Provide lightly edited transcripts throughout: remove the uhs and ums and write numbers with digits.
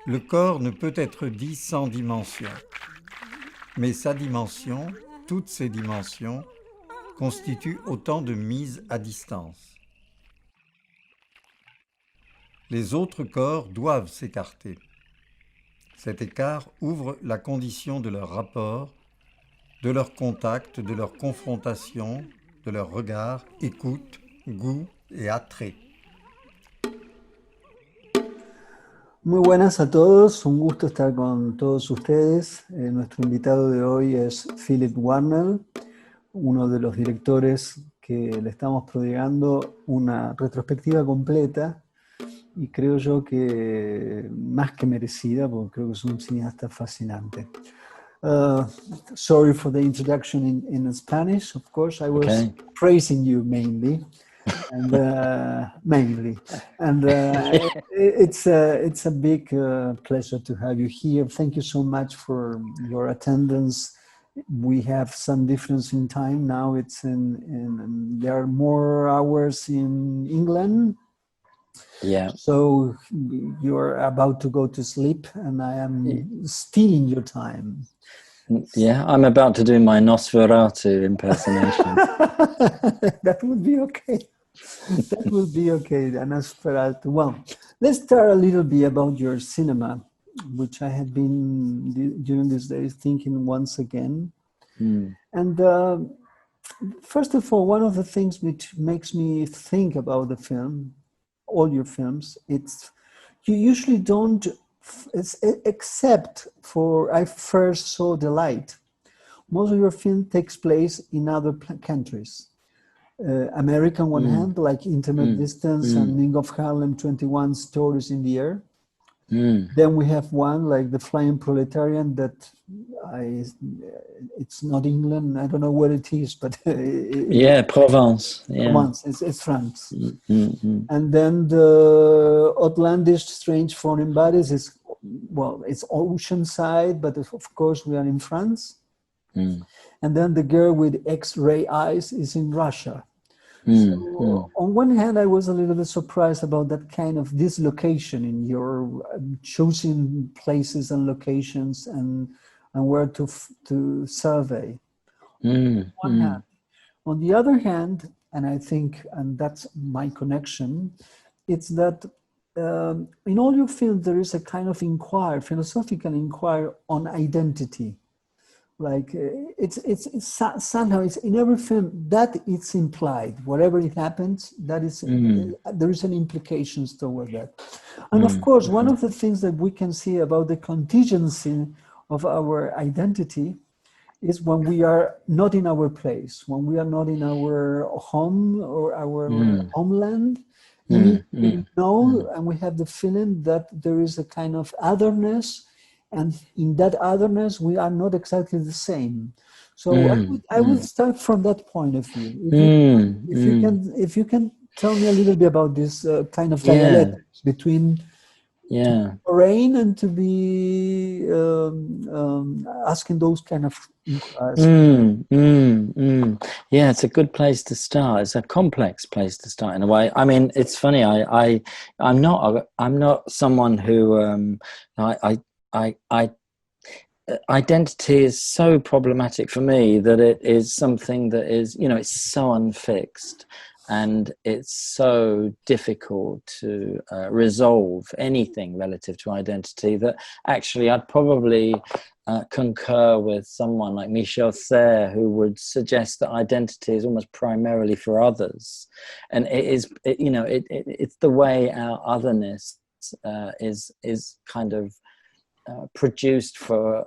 Le corps ne peut être dit sans dimension, mais sa dimension, toutes ses dimensions, constituent autant de mises à distance. Les autres corps doivent s'écarter. Cet écart ouvre la condition de leur rapport, de leur contact, de leur confrontation, de leur regard, écoute, goût et attrait. Muy buenas a todos, un gusto estar con todos ustedes. Nuestro invitado de hoy es Phillip Warnell, uno de los directores que le estamos prodigando una retrospectiva completa y creo yo que más que merecida, porque creo que es un cineasta fascinante. Uh, Sorry for the introduction in Spanish, of course. I was Okay. praising you mainly. And mainly, and it's a big pleasure to have you here. Thank you so much for your attendance. We have some difference in time now. It's in there are more hours in England. Yeah. So you're about to go to sleep, and I am stealing your time. Yeah, I'm about to do my Nosferatu impersonation. That would be okay. That will be okay, Nosferatu. Well, let's start a little bit about your cinema, which I have been during these days thinking once again. And first of all, one of the things which makes me think about the film, all your films, it's you usually don't, except for I first saw The Light. Most of your film takes place in other countries. America on one hand, like Intimate Distance and Ning of Harlem, 21 Stories in the Air. Then we have one like The Flying Proletarian that it's not England, I don't know where it is, but Yeah, Provence. Yeah. Provence, it's France. And then the Outlandish Strange Foreign Bodies is, well, it's oceanside, but of course we are in France. And then The Girl with X-Ray Eyes is in Russia. So on one hand, I was a little bit surprised about that kind of dislocation in your choosing places and locations and where to survey. On one hand. On the other hand, and I think, and that's my connection, it's that in all your films there is a kind of philosophical inquiry on identity. Like it's somehow it's in every film that it's implied. Whatever it happens, that is there is an implications toward that. And of course, one of the things that we can see about the contingency of our identity is when we are not in our place, when we are not in our home or our homeland. We know and we have the feeling that there is a kind of otherness. And in that otherness, we are not exactly the same. So I would start from that point of view. If you can tell me a little bit about this kind of dialectics between rain and to be asking those kind of inquiries. Yeah, it's a good place to start. It's a complex place to start in a way. I mean, it's funny. I'm not someone who identity is so problematic for me that it is something that is, it's so unfixed and it's so difficult to resolve anything relative to identity that actually I'd probably concur with someone like Michel Serres, who would suggest that identity is almost primarily for others, and it's the way our otherness is kind of produced for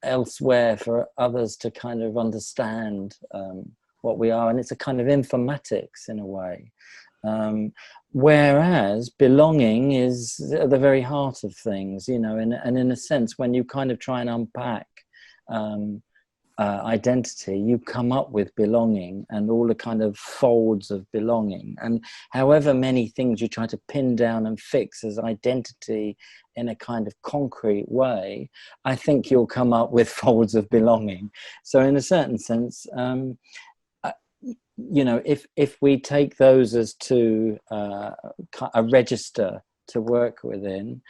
elsewhere for others to kind of understand what we are, and it's a kind of informatics in a way, whereas belonging is at the very heart of things, and in a sense when you kind of try and unpack identity, you come up with belonging and all the kind of folds of belonging, and however many things you try to pin down and fix as identity in a kind of concrete way, I think you'll come up with folds of belonging. So in a certain sense, if we take those as to a register to work within,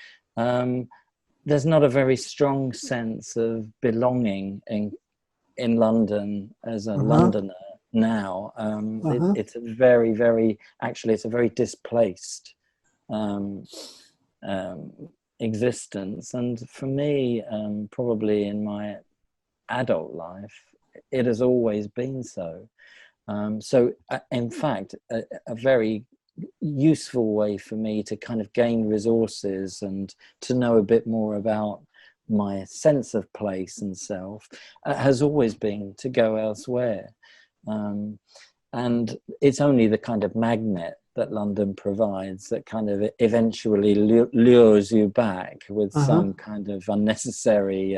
there's not a very strong sense of belonging in London as a Londoner now. It's a very, very, actually, it's a very displaced existence. And for me, probably in my adult life, it has always been so. In fact, a very useful way for me to kind of gain resources and to know a bit more about my sense of place and self has always been to go elsewhere. And it's only the kind of magnet that London provides that kind of eventually lures you back with some kind of unnecessary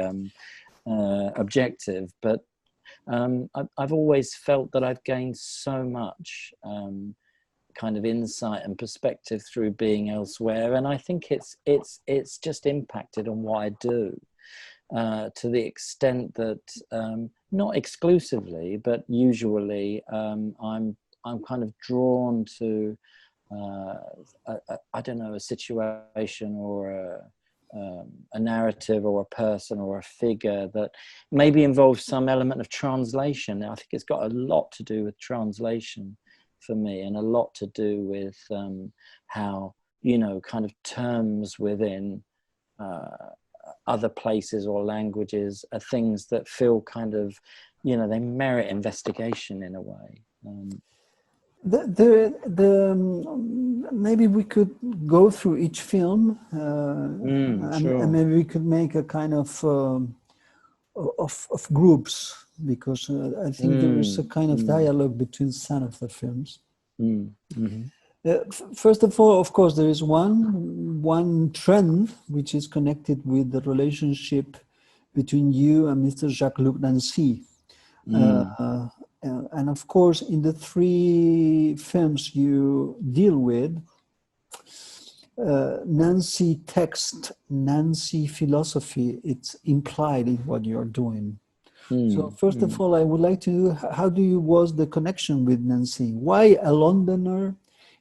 objective. But I've always felt that I've gained so much kind of insight and perspective through being elsewhere, and I think it's just impacted on what I do to the extent that not exclusively, but usually I'm kind of drawn to I don't know, a situation or a narrative or a person or a figure that maybe involves some element of translation. I think it's got a lot to do with translation for me, and a lot to do with how, you know, kind of terms within other places or languages are things that feel kind of, you know, they merit investigation in a way. Maybe we could go through each film, Sure. and maybe we could make a kind of groups, because I think there is a kind of dialogue between some of the films. First of all, of course, there is one trend which is connected with the relationship between you and Mr. Jacques-Luc Nancy. And of course, in the three films you deal with, Nancy text, Nancy philosophy, it's implied in what you're doing. So first of all, I would like to know, how was the connection with Nancy? Why a Londoner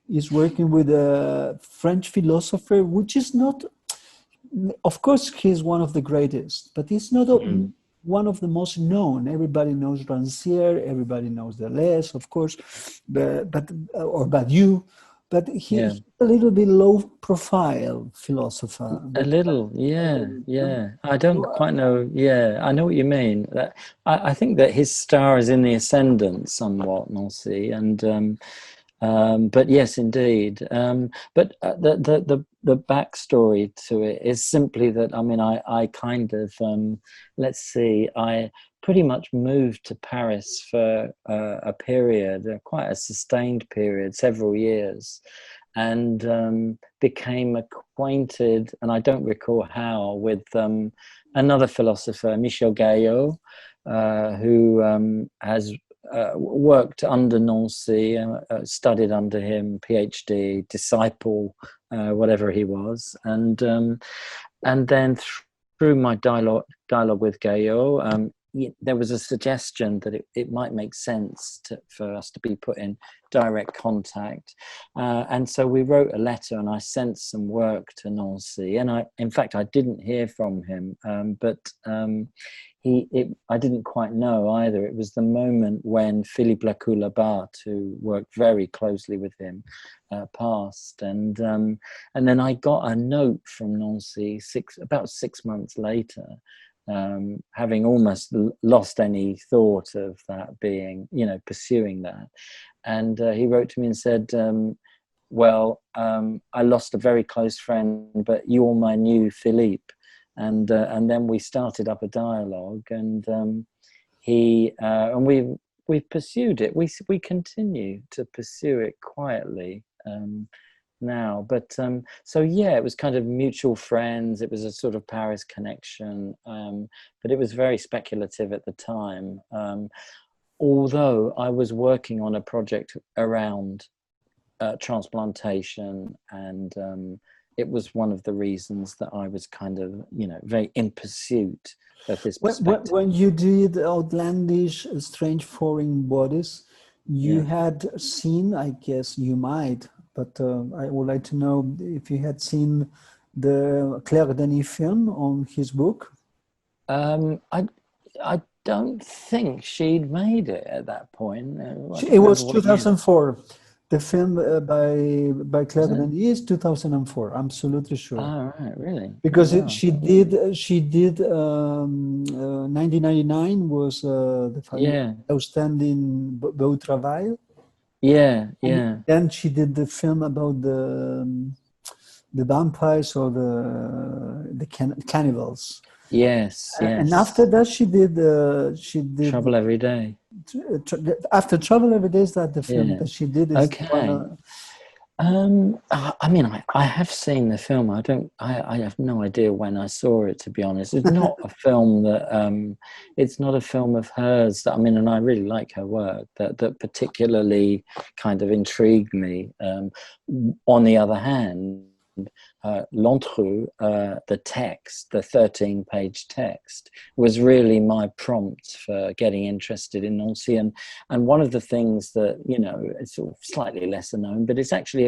is working with a French philosopher, which is not, of course, he's one of the greatest, but he's not one of the most known. Everybody knows Rancière, everybody knows Deleuze, of course, but Badiou. But he's a little bit low-profile philosopher. A little, yeah. I don't quite know. Yeah, I know what you mean. I think that his star is in the ascendant somewhat, Nancy, and but yes, indeed. But the backstory to it is simply that, I mean, I kind of let's see, I pretty much moved to Paris for a period, quite a sustained period, several years, and became acquainted, and I don't recall how, with another philosopher, Michel Gaillot, who has worked under Nancy, studied under him, PhD, disciple, whatever he was, and then through my dialogue with Gaillot, there was a suggestion that it might make sense for us to be put in direct contact, and so we wrote a letter, and I sent some work to Nancy, and in fact I didn't hear from him, but I didn't quite know either. It was the moment when Philippe Lacour-Labat, who worked very closely with him, passed, and then I got a note from Nancy about 6 months later, having almost lost any thought of that being, you know, pursuing that, and he wrote to me and said, well, I lost a very close friend, but you're my new Philippe. And then we started up a dialogue, and we pursued it. We continue to pursue it quietly now. But so yeah, it was kind of mutual friends. It was a sort of Paris connection, but it was very speculative at the time. Although I was working on a project around transplantation, and it was one of the reasons that I was kind of, you know, very in pursuit of this perspective. When you did Outlandish Strange Foreign Bodies, you had seen, I guess you might, but I would like to know if you had seen the Claire Denis film on his book? I don't think she'd made it at that point. I don't It was remember what year. 2004. The film by Claire Was it? Denis is 2004. I'm absolutely sure. Oh, right, really? Because Oh, wow. she did 1999 was the Yeah, outstanding Beau Travail. yeah, And yeah. then she did the film about the vampires or the cannibals. Yes, And yes. after that, she did Trouble Every Day. after Trouble Every Day. Is that the film Yeah. that she did? Is Okay. I mean, I have seen the film. I have no idea when I saw it, to be honest. It's not a film that, it's not a film of hers that, I mean, and I really like her work, that particularly kind of intrigued me. On the other hand, L'Entreux, the text, the 13-page text, was really my prompt for getting interested in Nancy. And one of the things that, you know, it's sort of slightly lesser known, but it's actually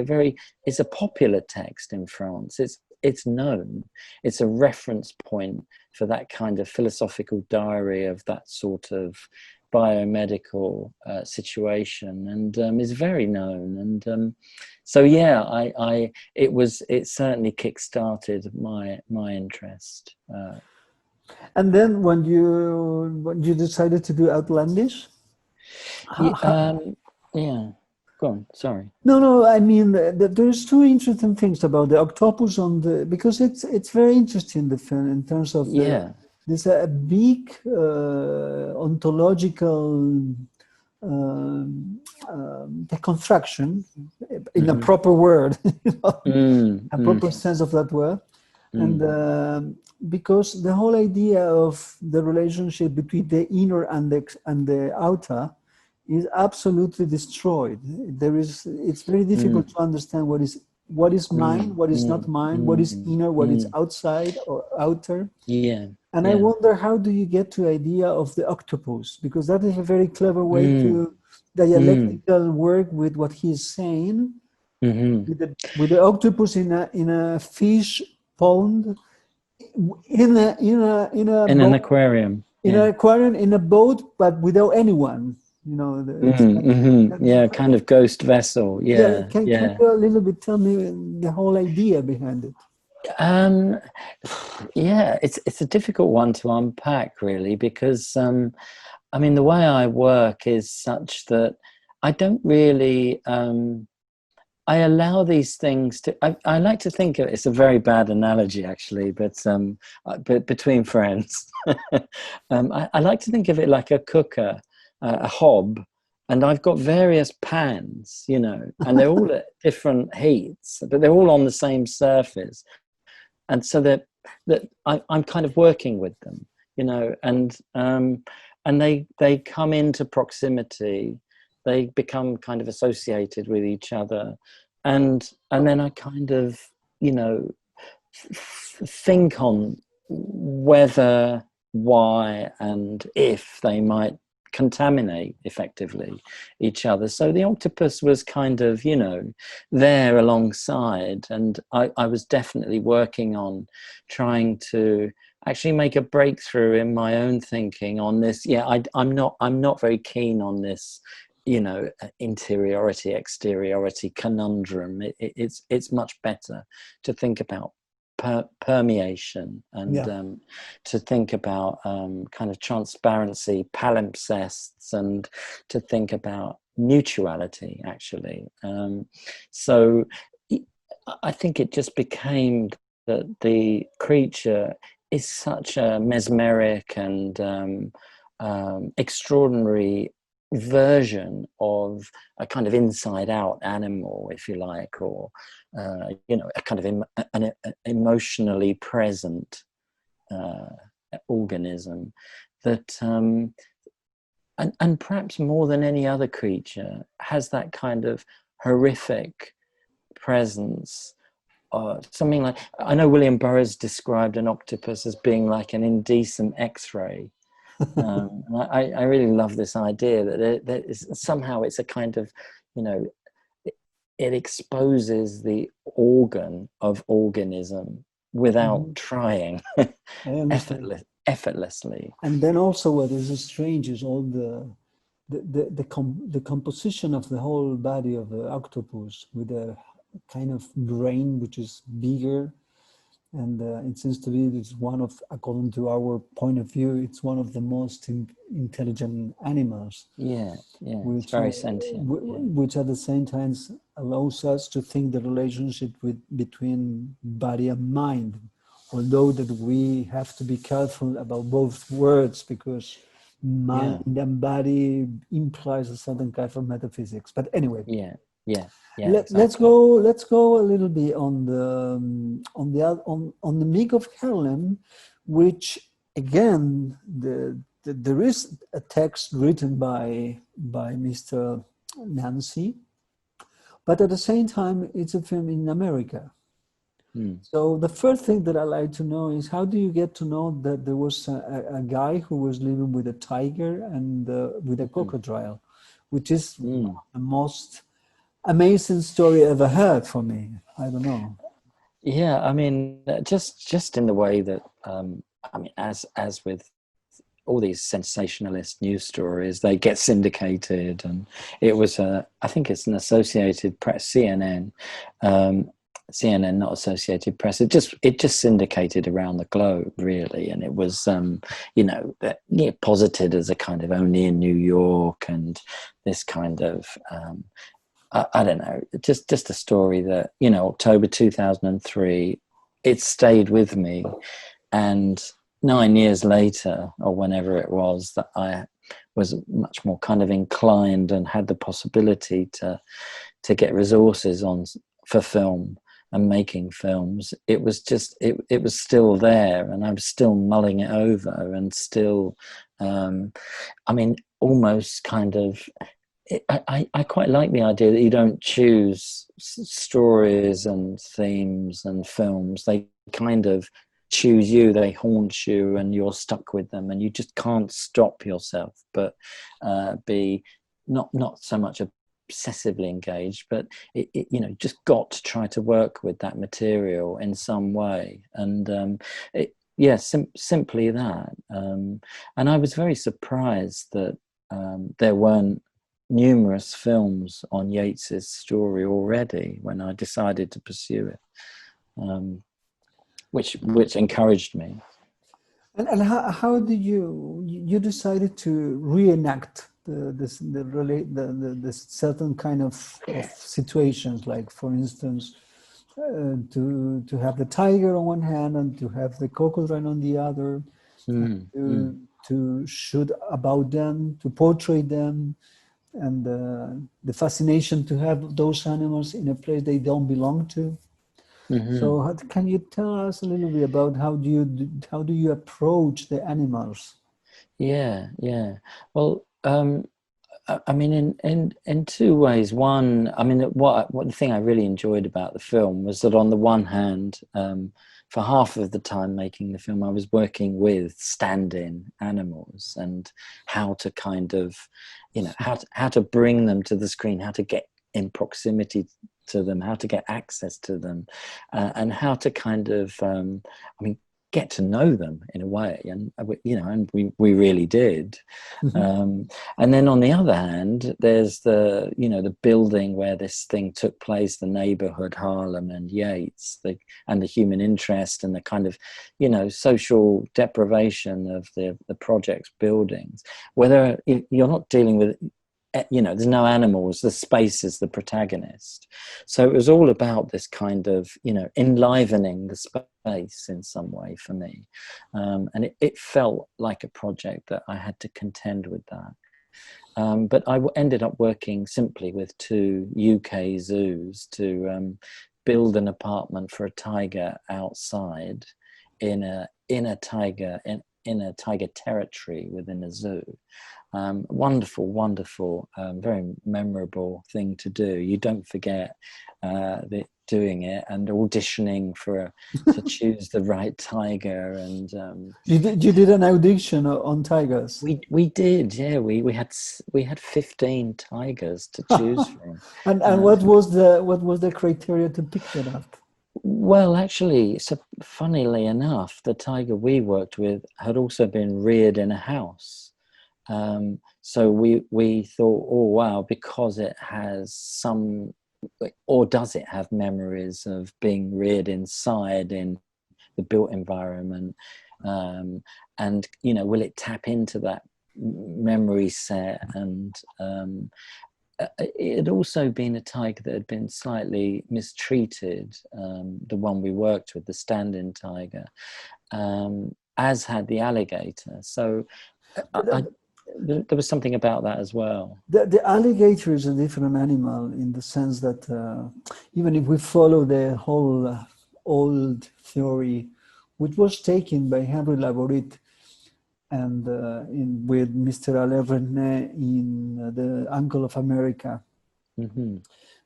it's a popular text in France. It's known. It's a reference point for that kind of philosophical diary of that sort of biomedical situation, and is very known. And so yeah, it certainly kick-started my interest. And then when you decided to do Outlandish, Yeah, go on. Sorry. no, I mean there's two interesting things about the octopus on because it's very interesting, the film, in terms of there's a big ontological deconstruction, in a proper word, a proper sense of that word. And because the whole idea of the relationship between the inner and the outer is absolutely destroyed. It's very difficult to understand what is mine, what is not mine, what is inner, what is outside or outer. And I wonder, how do you get to the idea of the octopus? Because that is a very clever way to dialectical work with what he's saying. With the octopus in a fish pond, in an aquarium. In an aquarium, in a boat, but without anyone. You know, kind of ghost vessel. Can you a little bit tell me the whole idea behind it? It's a difficult one to unpack, really, because I mean, the way I work is such that I don't really I allow these things to. I like to think of it, it's a very bad analogy, actually, but between friends, I like to think of it like a cooker, a hob, and I've got various pans, you know, and they're all at different heats, but they're all on the same surface. And so that I'm kind of working with them, you know, and they come into proximity, they become kind of associated with each other, and then I kind of, you know, think on whether, why, and if they might contaminate effectively each other. So the octopus was kind of, you know, there alongside, and I was definitely working on trying to actually make a breakthrough in my own thinking on this. I'm not very keen on this, you know, interiority exteriority conundrum. It's much better to think about permeation and to think about kind of transparency, palimpsests, and to think about mutuality, actually. So I think it just became that the creature is such a mesmeric and extraordinary version of a kind of inside-out animal, if you like, or you know, a kind of an emotionally present organism that, and perhaps more than any other creature, has that kind of horrific presence. Something like, I know William Burroughs described an octopus as being like an indecent X-ray. And I really love this idea that somehow it's a kind of, you know, it exposes the organ of organism without trying, I understand. effortlessly. And then also what is strange is all the composition of the whole body of the octopus with a kind of brain which is bigger, and it seems to be it's one of, according to our point of view, it's one of the most intelligent animals. Yeah, it's Which very sentient. which at the same time allows us to think the relationship between body and mind, although that we have to be careful about both words, because mind and body implies a certain kind of metaphysics. But anyway, exactly. let's go a little bit on the Meek of Harlem, which again there is a text written by Mr. Nancy, but at the same time it's a film in America. So the first thing that I like to know is, how do you get to know that there was a guy who was living with a tiger and with a crocodile, which is the most amazing story ever heard for me. I don't know. Yeah, I mean, just in the way that I mean, as with all these sensationalist news stories, they get syndicated, and it was I think it's an Associated Press, CNN, CNN, not Associated Press. It just syndicated around the globe, really, and it was posited as a kind of only in New York, and this kind of I don't know, just a story that, October 2003, it stayed with me, and 9 years later, or whenever it was, that I was much more kind of inclined and had the possibility to get resources for film and making films. It was just it was still there, and I was still mulling it over, and still I mean, almost kind of I quite like the idea that you don't choose stories and themes and films. They kind of choose you, they haunt you, and you're stuck with them, and you just can't stop yourself but be not so much obsessively engaged, but just got to try to work with that material in some way. And simply that. And I was very surprised that there weren't numerous films on Yeats's story already when I decided to pursue it, which encouraged me. And how did you decided to reenact the certain kind of situations, like, for instance, to have the tiger on one hand and to have the crocodile on the other, to shoot about them, to portray them, and the fascination to have those animals in a place they don't belong to. So can you tell us a little bit about how do you approach the animals? Yeah. Well, I mean, in two ways. One, I mean, what the thing I really enjoyed about the film was that, on the one hand, for half of the time making the film, I was working with stand-in animals, and how to kind of, how to bring them to the screen, how to get in proximity to them, how to get access to them, and how to kind of, get to know them in a way, and we really did. And then on the other hand, there's the building where this thing took place, the neighborhood, Harlem and Yeats, and the human interest, and the kind of social deprivation of the project's buildings, whether you're not dealing with there's no animals, the space is the protagonist. So it was all about this kind of, enlivening the space in some way for me. And it felt like a project that I had to contend with that. But I ended up working simply with 2 UK zoos to build an apartment for a tiger outside in a tiger territory within a zoo. Wonderful, very memorable thing to do. You don't forget doing it and auditioning to choose the right tiger. And you did an audition on tigers. We did, yeah. We had 15 tigers to choose from. And what was the criteria to pick that up? Well, actually, so funnily enough, the tiger we worked with had also been reared in a house. So we thought, oh wow, because it has some, or does it have memories of being reared inside in the built environment, and will it tap into that memory set? And it had also been a tiger that had been slightly mistreated, the one we worked with, the stand-in tiger, as had the alligator. So there was something about that as well. The alligator is a different animal in the sense that even if we follow the whole old theory, which was taken by Henry Laborit and with Mr. Alain René in The Uncle of America, Mm-hmm.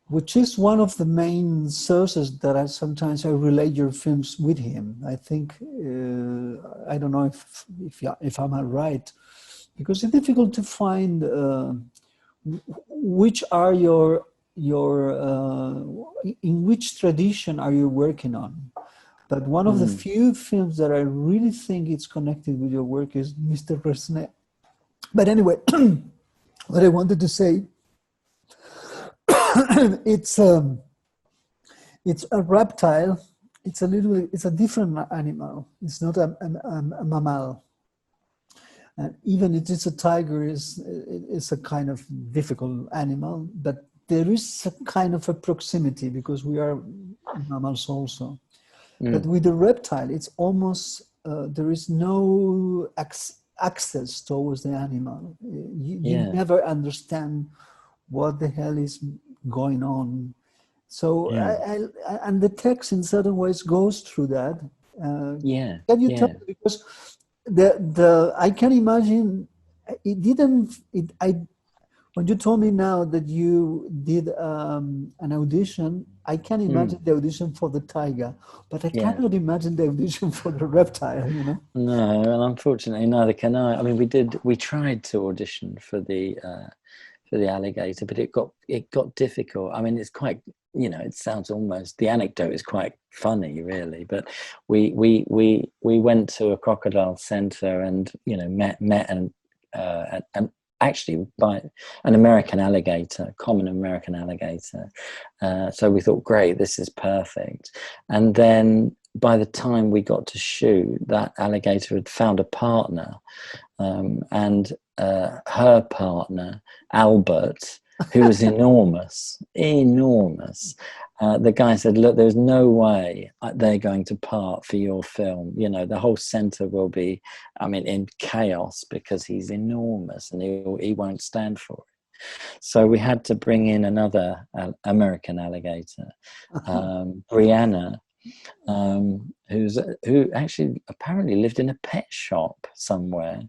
which is one of the main sources that I sometimes relate your films with him. I think, I don't know if I'm right, because it's difficult to find which are your in which tradition are you working on. But one of the few films that I really think it's connected with your work is Mr. Resnais. But anyway, what I wanted to say, it's a reptile. It's a different animal. It's not a mammal. And even if it's a tiger, is a kind of difficult animal, but there is a kind of a proximity because we are mammals also. But with the reptile, it's almost, there is no access towards the animal. You never understand what the hell is going on. So, and the text in certain ways goes through that. Can you tell me, because I can imagine it didn't, when you told me now that you did an audition, I can imagine the audition for the tiger, but I cannot imagine the audition for the reptile, No, and unfortunately neither can I. I mean, we tried to audition for the alligator, but it got difficult. I mean, it's quite, it sounds almost, the anecdote is quite funny really, but we went to a crocodile center and met and actually by an American alligator, common American alligator. So we thought, great, this is perfect. And then by the time we got to shoot, that alligator had found a partner, and her partner, Albert, who was enormous. The guy said, look, there's no way they're going to part for your film. The whole center will be, in chaos because he's enormous and he won't stand for it. So we had to bring in another American alligator, Brianna, who actually apparently lived in a pet shop somewhere,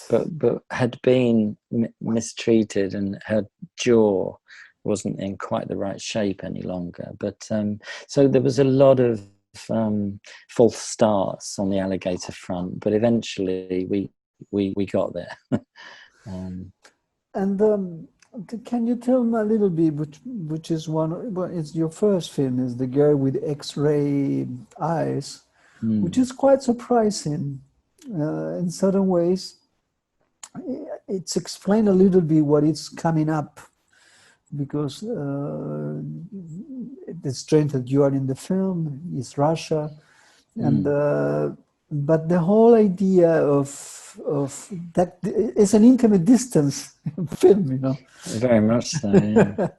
but had been mistreated, and her jaw wasn't in quite the right shape any longer. But so there was a lot of false starts on the alligator front, but eventually we got there. And can you tell me a little bit, which is it's your first film, is The Girl with X-Ray Eyes, which is quite surprising in certain ways. It's explained a little bit what is coming up, because the strength that you are in the film is Russia, and but the whole idea of that is an intimate distance film, Very much so. Yeah.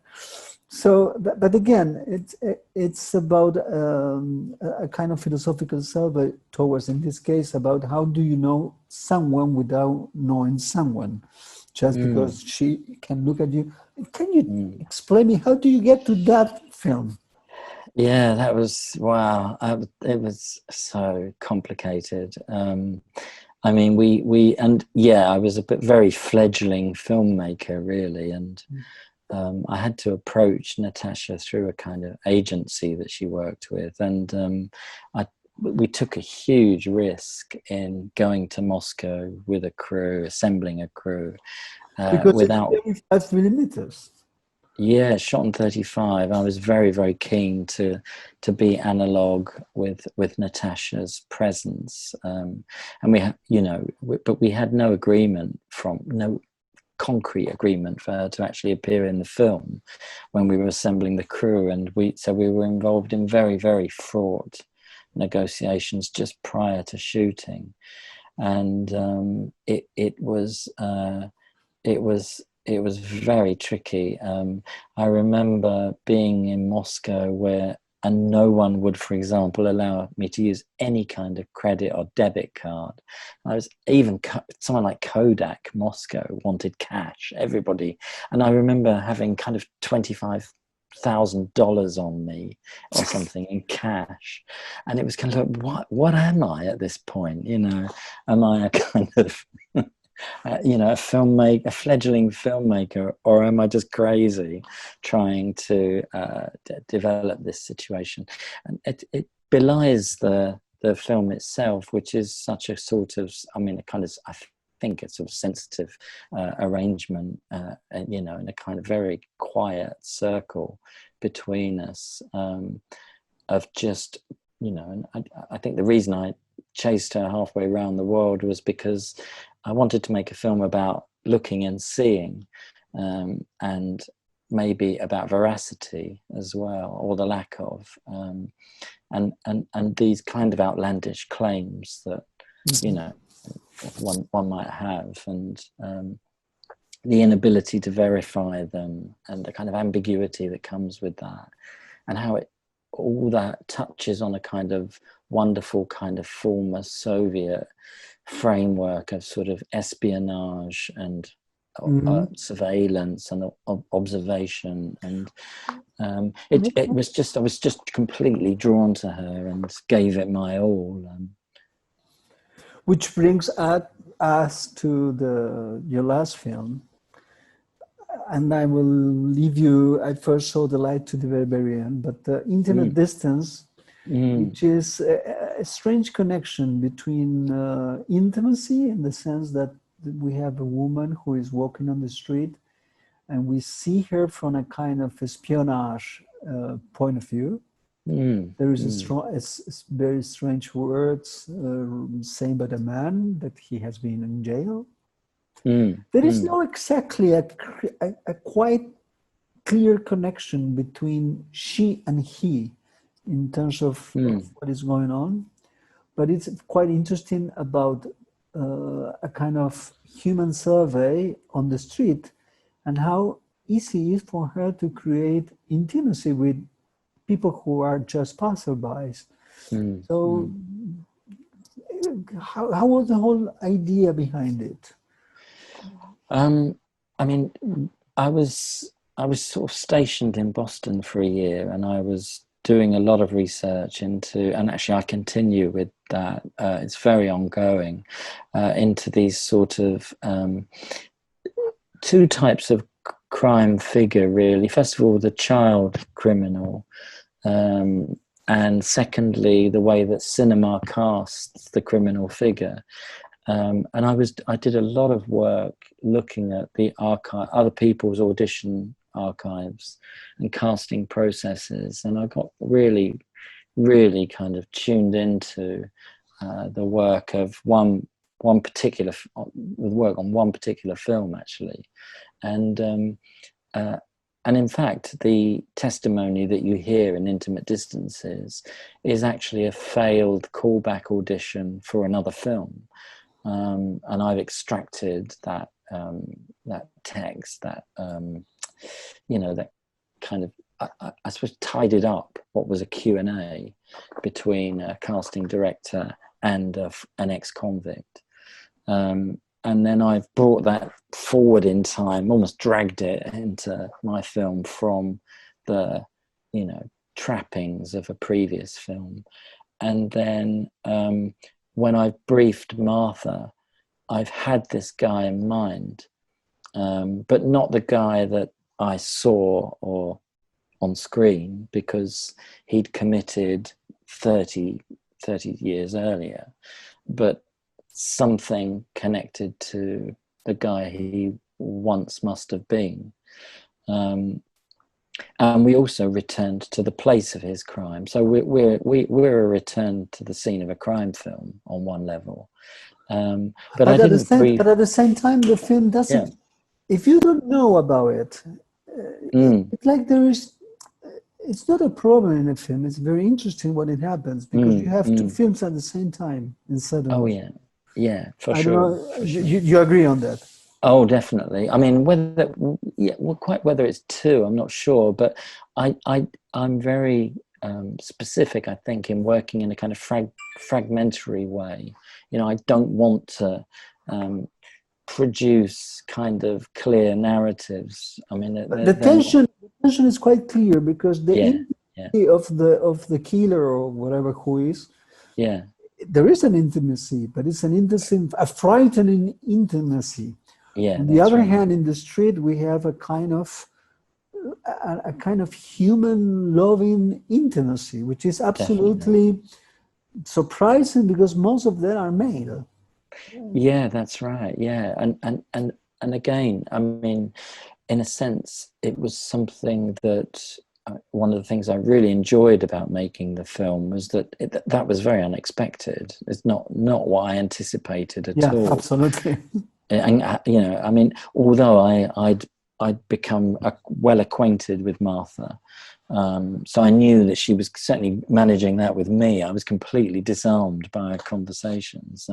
So, but again, it's about a kind of philosophical survey towards, in this case, about how do you know someone without knowing someone, just because she can look at you. Can you explain me, how do you get to that film? Yeah, that was, wow. It was so complicated. I was a very fleggling filmmaker, really. And I had to approach Natasha through a kind of agency that she worked with. And we took a huge risk in going to Moscow with a crew, assembling a crew. Because without it's 35 millimeters. Yeah, shot in 35. I was very, very keen to be analog with Natasha's presence, and we had, but we had no agreement no concrete agreement for her to actually appear in the film when we were assembling the crew, and so we were involved in very, very fraught negotiations just prior to shooting, and it was very tricky. I remember being in Moscow and no one would, for example, allow me to use any kind of credit or debit card. I was even someone like Kodak Moscow wanted cash. Everybody, and I remember having kind of $25,000 on me or something in cash, and it was kind of like, what am I at this point? Am I a kind of a fledgling filmmaker, or am I just crazy trying to develop this situation? And it belies the film itself, which is such a sort of, I think it's sort of sensitive arrangement, in a kind of very quiet circle between us, of just, and I think the reason I chased her halfway around the world was because I wanted to make a film about looking and seeing, and maybe about veracity as well, or the lack of, and these kind of outlandish claims that one might have, and the inability to verify them, and the kind of ambiguity that comes with that, and how all that touches on a kind of wonderful kind of former Soviet framework of sort of espionage and surveillance and observation, and it was just, I was just completely drawn to her and gave it my all. Which brings us to your last film, and I will leave you. I first saw the light to the very, very end, but the Intimate Distance, which is a strange connection between intimacy, in the sense that we have a woman who is walking on the street, and we see her from a kind of espionage point of view. There is very strange words saying by the man that he has been in jail. There is no exactly a quite clear connection between she and he in terms of what is going on, but it's quite interesting about a kind of human survey on the street, and how easy it is for her to create intimacy with people who are just passerbys. So how was the whole idea behind it? I mean, I was sort of stationed in Boston for a year, and I was doing a lot of research into, and actually I continue with that, it's very ongoing, into these sort of two types of crime figure, really. First of all, the child criminal, and secondly, the way that cinema casts the criminal figure. And I did a lot of work looking at the archive, other people's audition archives and casting processes, and I got really, really kind of tuned into the work of one particular film, actually, and in fact, the testimony that you hear in Intimate Distances is actually a failed callback audition for another film. And I've extracted that text, that that kind of, I suppose, tidied up what was a Q&A between a casting director and an ex-convict. And then I've brought that forward in time, almost dragged it into my film from the, trappings of a previous film. And then when I briefed Martha, I've had this guy in mind, but not the guy that I saw or on screen, because he'd committed 30 years earlier, but something connected to the guy he once must have been. And we also returned to the place of his crime. So we're a return to the scene of a crime film on one level. But I didn't brief. But at the same time, the film doesn't. Yeah. If you don't know about it, it's like there is. It's not a problem in a film. It's very interesting when it happens because you have two films at the same time instead of. Oh yeah, yeah, for I sure. don't know. For sure. You agree on that? Oh, definitely. I mean, whether it's two, I'm not sure, but I'm very specific, I think, in working in a kind of fragmentary way. You know, I don't want to produce kind of clear narratives. I mean, the tension is quite clear because the intimacy of the killer or whatever who is. Yeah. There is an intimacy, but it's an intimacy, a frightening intimacy. Yeah. On the other hand, in the street, we have a kind of human loving intimacy, which is absolutely surprising because most of them are male. Yeah, that's right. Yeah, and again, I mean, in a sense, it was something that one of the things I really enjoyed about making the film was that that was very unexpected. It's not what I anticipated at all. Yeah, absolutely. And you know, I mean, although I'd become well acquainted with Martha, so I knew that she was certainly managing that with me. I was completely disarmed by our conversations,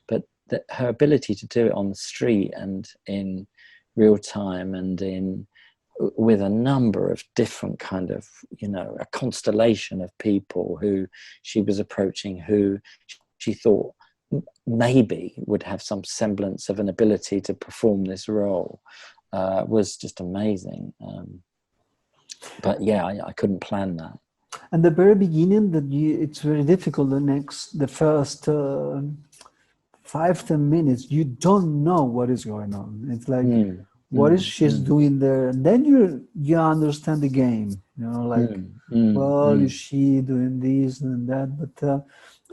but her ability to do it on the street and in real time and with a number of different kind of, you know, a constellation of people who she was approaching, who she thought maybe would have some semblance of an ability to perform this role, was just amazing. But yeah, I couldn't plan that. And the very beginning, it's very difficult. The first 5-10 minutes, you don't know what is going on. It's like, what is she's doing there? And then you understand the game. You know, like, is she doing this and that? But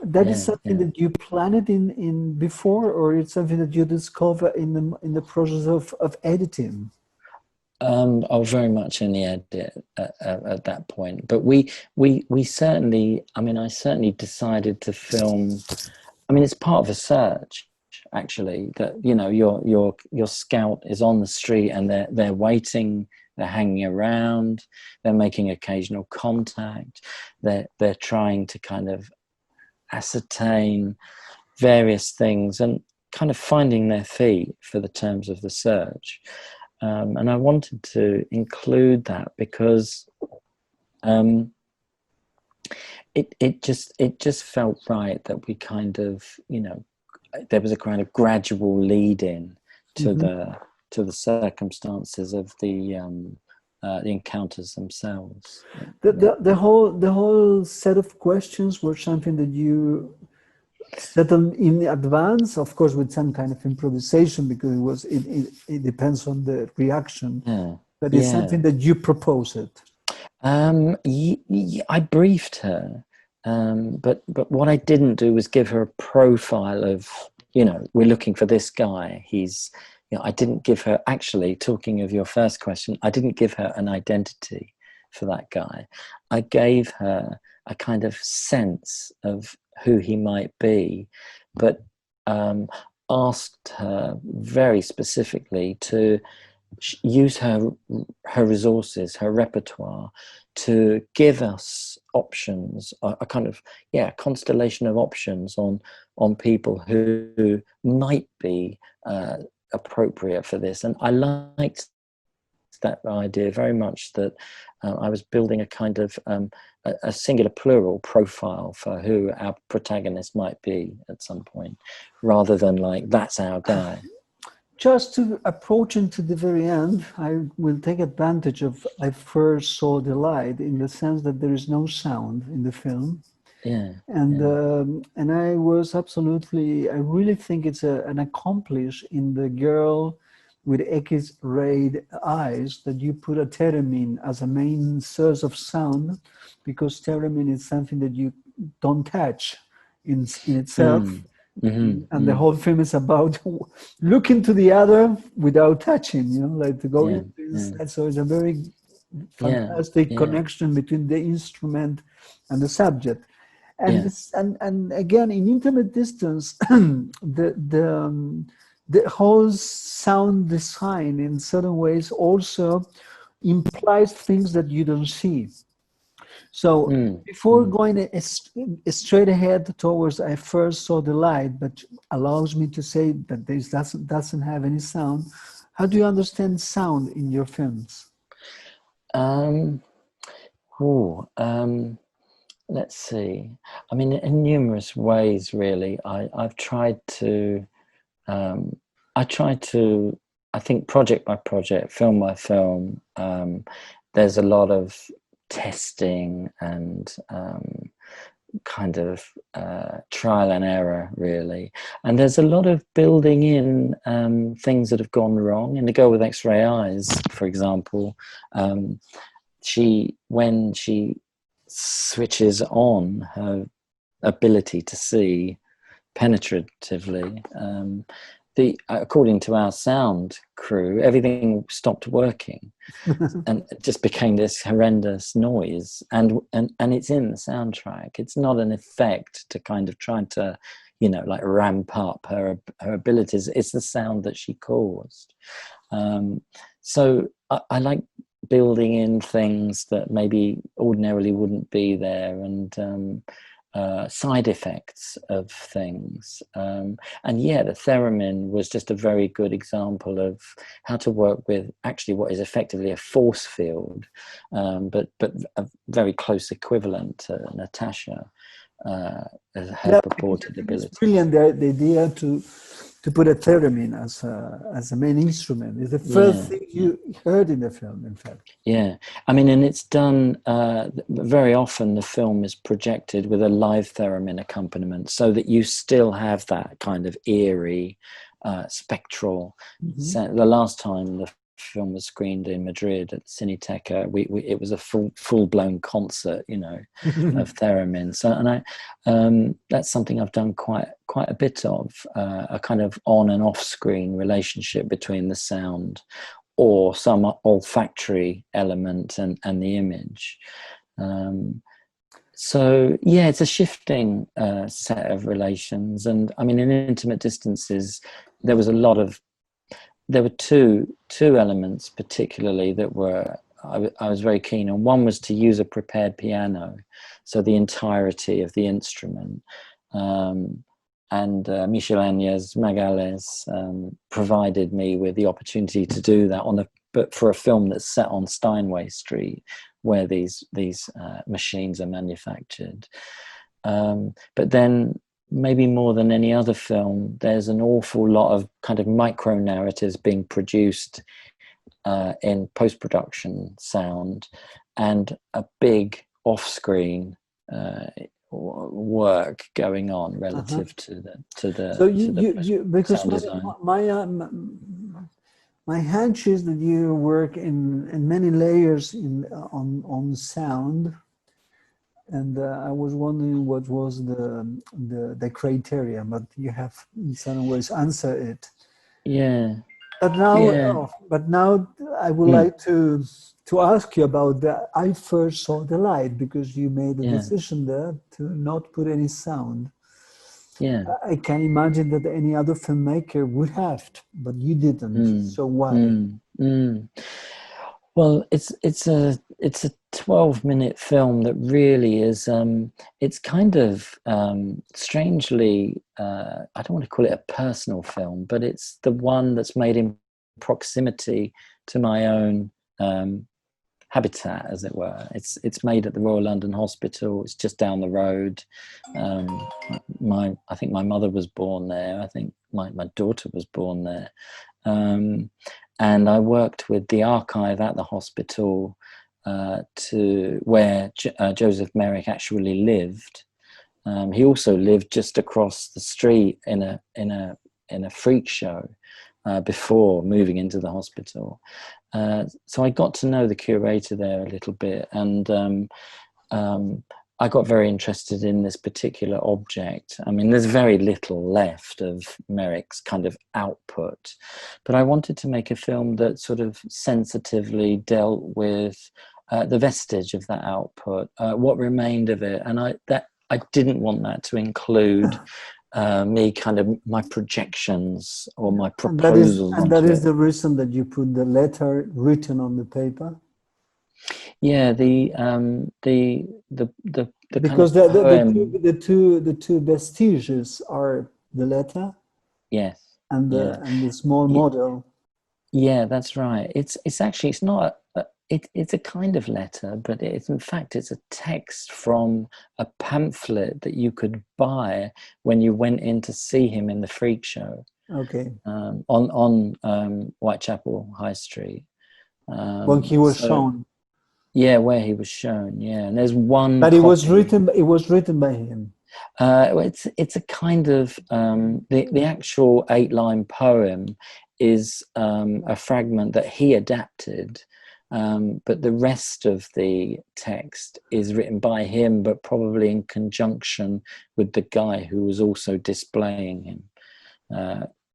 that is something that you planned in before, or it's something that you discover in the process of editing. Oh, very much in the edit at that point. But we certainly, I mean, I certainly decided to film. I mean, it's part of a search, actually. That, you know, your scout is on the street and they're waiting, they're hanging around, they're making occasional contact, they're trying to kind of ascertain various things and kind of finding their feet for the terms of the search. And I wanted to include that because it just felt right that we kind of, you know, there was a kind of gradual lead in to the circumstances of the encounters themselves. The whole set of questions were something that you settled in advance, of course, with some kind of improvisation, because it depends on the reaction. But it's something that you proposed. I briefed her, but what I didn't do was give her a profile of, you know, we're looking for this guy. He's, you know, I didn't give her, actually, talking of your first question, I didn't give her an identity for that guy. I gave her a kind of sense of who he might be, but asked her very specifically to use her resources, her repertoire, to give us options, a kind of constellation of options on people who might be appropriate for this. And I liked that idea very much, that I was building a kind of a singular plural profile for who our protagonist might be at some point, rather than like, that's our guy. Just to approaching to the very end, I will take advantage of, I first saw the light, in the sense that there is no sound in the film. And I was absolutely, I really think it's an accomplish in the girl with X-rayed eyes, that you put a theremin as a main source of sound, because theremin is something that you don't touch in itself. And the whole film is about looking to the other without touching, you know, like to go into that. So it's a very fantastic connection between the instrument and the subject. And and again, in Intimate Distance, the whole sound design in certain ways also implies things that you don't see. So before going straight ahead towards I first saw the light, but allows me to say that this doesn't have any sound. How do you understand sound in your films? Let's see. I mean, in numerous ways, really. I've tried to. I think project by project, film by film, there's a lot of testing and kind of trial and error, really. And there's a lot of building in things that have gone wrong. In The Girl with X-Ray Eyes, for example, when she switches on her ability to see penetratively, according to our sound crew, everything stopped working and it just became this horrendous noise, and it's in the soundtrack. It's not an effect to kind of try to, like ramp up her abilities. It's the sound that she caused. So I like building in things that maybe ordinarily wouldn't be there, and side effects of things. And the theremin was just a very good example of how to work with actually what is effectively a force field, but a very close equivalent to Natasha, her purported ability. It's brilliant, the idea to put a theremin as a main instrument. It's the first thing you heard in the film, in fact. Yeah, I mean, and it's done very often. The film is projected with a live theremin accompaniment, so that you still have that kind of eerie, spectral sound. The last time the film was screened in Madrid at Cineteca, it was a full blown concert, of theremin. So, and that's something I've done quite a bit of, a kind of on and off screen relationship between the sound or some olfactory element and the image. So it's a shifting set of relations. And I mean, in Intimate Distances, there were two elements particularly that I was very keen on. One was to use a prepared piano, so the entirety of the instrument. And Michel Agnès Magales provided me with the opportunity to do that but for a film that's set on Steinway Street, where these machines are manufactured. But then, maybe more than any other film, there's an awful lot of kind of micro narratives being produced in post-production sound, and a big off-screen work going on relative to the so you because sound design. My hunch is that you work in many layers on sound, and I was wondering what was the criteria, but you have in some ways answered it. But now I would like to ask you about I first saw the light, because you made the decision there to not put any sound. I can imagine that any other filmmaker would have, but you didn't. So why? Well, it's a 12-minute film that really is. It's kind of strangely. I don't want to call it a personal film, but it's the one that's made in proximity to my own habitat, as it were. It's made at the Royal London Hospital. It's just down the road. I think my mother was born there. I think my daughter was born there. And I worked with the archive at the hospital to where Joseph Merrick actually lived. He also lived just across the street in a freak show before moving into the hospital. So I got to know the curator there a little bit, and I got very interested in this particular object. I mean, there's very little left of Merrick's kind of output, but I wanted to make a film that sort of sensitively dealt with the vestige of that output, what remained of it, and I didn't want that to include me kind of my projections or my proposals. And that is the reason that you put the letter written on the paper. Yeah, because kind of the two vestiges are the letter, yes, and the small model. Yeah, that's right. It's not it's a kind of letter, but in fact it's a text from a pamphlet that you could buy when you went in to see him in the Freak Show. Okay. On Whitechapel High Street. When he was shown. Yeah, where he was shown. Yeah, and there's one. But it was written by him. It's a kind of the actual 8-line poem is a fragment that he adapted, but the rest of the text is written by him, but probably in conjunction with the guy who was also displaying him.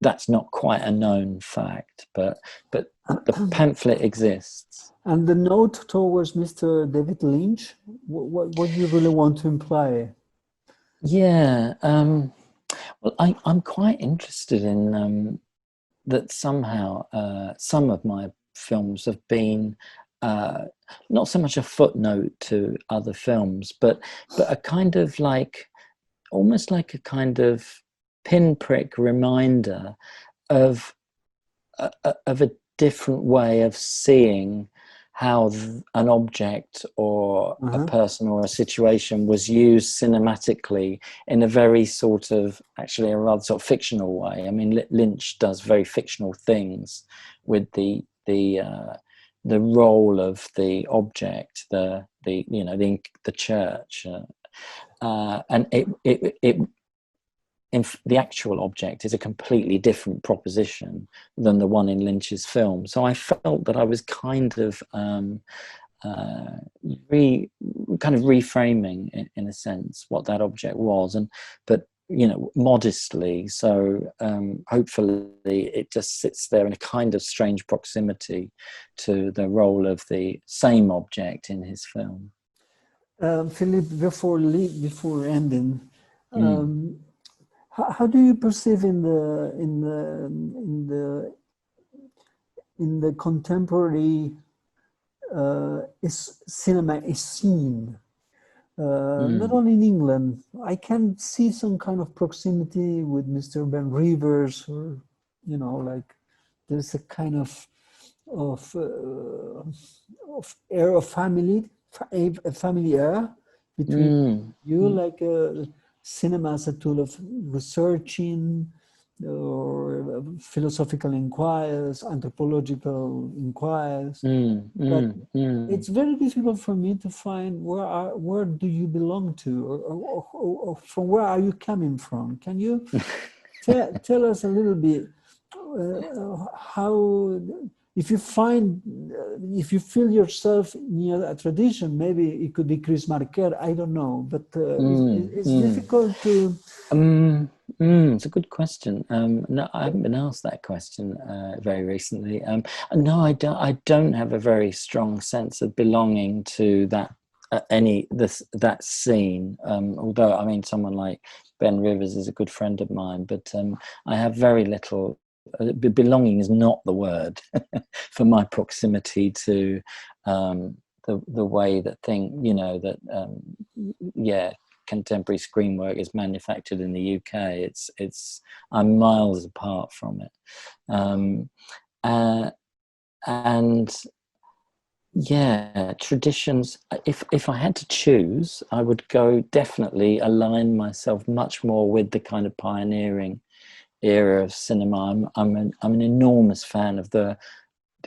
That's not quite a known fact, but the pamphlet exists. And the note towards Mr. David Lynch, what do you really want to imply? Yeah, well, I'm quite interested in that somehow some of my films have been not so much a footnote to other films, but a kind of like, almost like a kind of pinprick reminder of a different way of seeing how an object or a person or a situation was used cinematically in a very sort of, actually a rather sort of fictional way. I mean, Lynch does very fictional things with the role of the object, the church, and the actual object is a completely different proposition than the one in Lynch's film. So I felt that I was kind of reframing, in a sense, what that object was, but modestly. So hopefully it just sits there in a kind of strange proximity to the role of the same object in his film. Philip, before ending. How do you perceive in the contemporary cinema scene, not only in England? I can see some kind of proximity with Mr. Ben Rivers, or like there's a kind of air of family air between you, like cinema as a tool of researching or philosophical inquiries, anthropological inquiries. But it's very difficult for me to find where do you belong to, or from where are you coming from? Can you tell us a little bit how, if you feel yourself near a tradition, maybe it could be Chris Marker, I don't know, but it's difficult to... it's a good question. No, I haven't been asked that question very recently. No, I don't have a very strong sense of belonging to that that scene. Although, I mean, someone like Ben Rivers is a good friend of mine, but I have very little. Belonging is not the word for my proximity to the way that contemporary screen work is manufactured in the UK. I'm miles apart from it, and traditions. If I had to choose, I would definitely align myself much more with the kind of pioneering era of cinema. I'm an enormous fan of the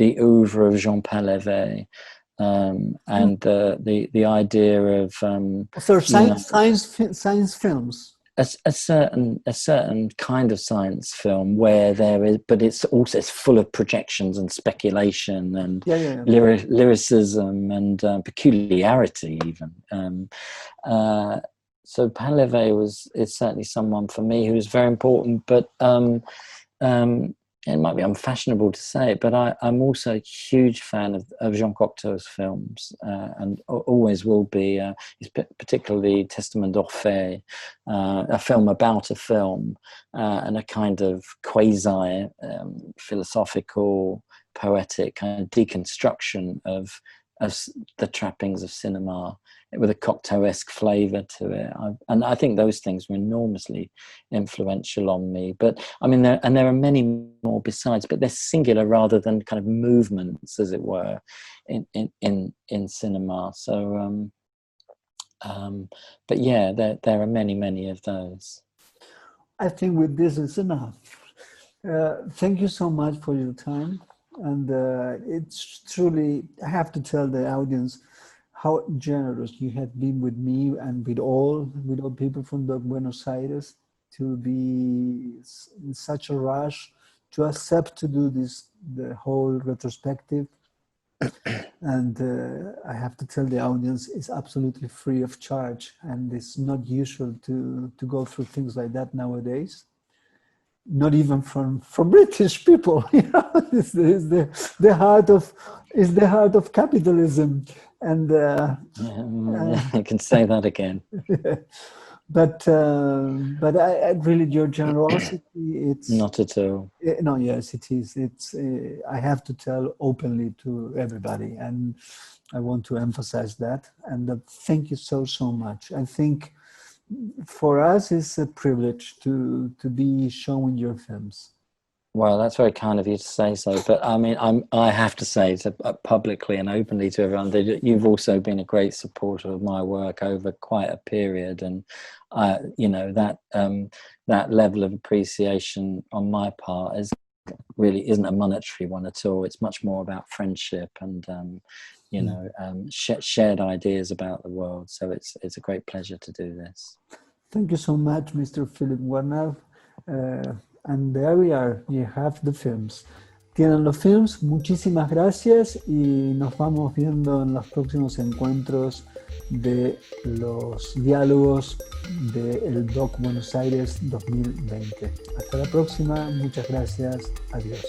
oeuvre of Jean Palévy, and the idea of science films. a certain kind of science film where there is, but it's full of projections and speculation and lyricism and peculiarity even. So Painlevé is certainly someone for me who is very important, but it might be unfashionable to say it, but I'm also a huge fan of Jean Cocteau's films, and always will be, particularly Testament d'Orphée, a film about a film, and a kind of quasi philosophical, poetic kind of deconstruction of the trappings of cinema, with a Cocteau-esque flavour to it. And I think those things were enormously influential on me. But I mean, there are many more besides, but they're singular rather than kind of movements, as it were, in cinema. So, but yeah, there are many of those. I think with this is enough. Thank you so much for your time. And it's truly, I have to tell the audience how generous you have been with me and with all people from the Buenos Aires, to be in such a rush to accept to do the whole retrospective. And I have to tell the audience it's absolutely free of charge, and it's not usual to go through things like that nowadays. Not even from British people, It's the heart of capitalism, and I can say that again. But I really, your generosity, it's not at all. No, yes, it is. It's I have to tell openly to everybody, and I want to emphasize that. And thank you so much. I think for us, it's a privilege to be showing your films. Well, that's very kind of you to say so. But I mean, I have to say publicly and openly to everyone that you've also been a great supporter of my work over quite a period, and that level of appreciation on my part really isn't a monetary one at all. It's much more about friendship and shared ideas about the world. So it's a great pleasure to do this. Thank you so much, Mr. Phillip Warnell. And there we are, you have the films. Tienen los films, muchísimas gracias, y nos vamos viendo en los próximos encuentros de los diálogos del Doc Buenos Aires 2020. Hasta la próxima, muchas gracias, adiós.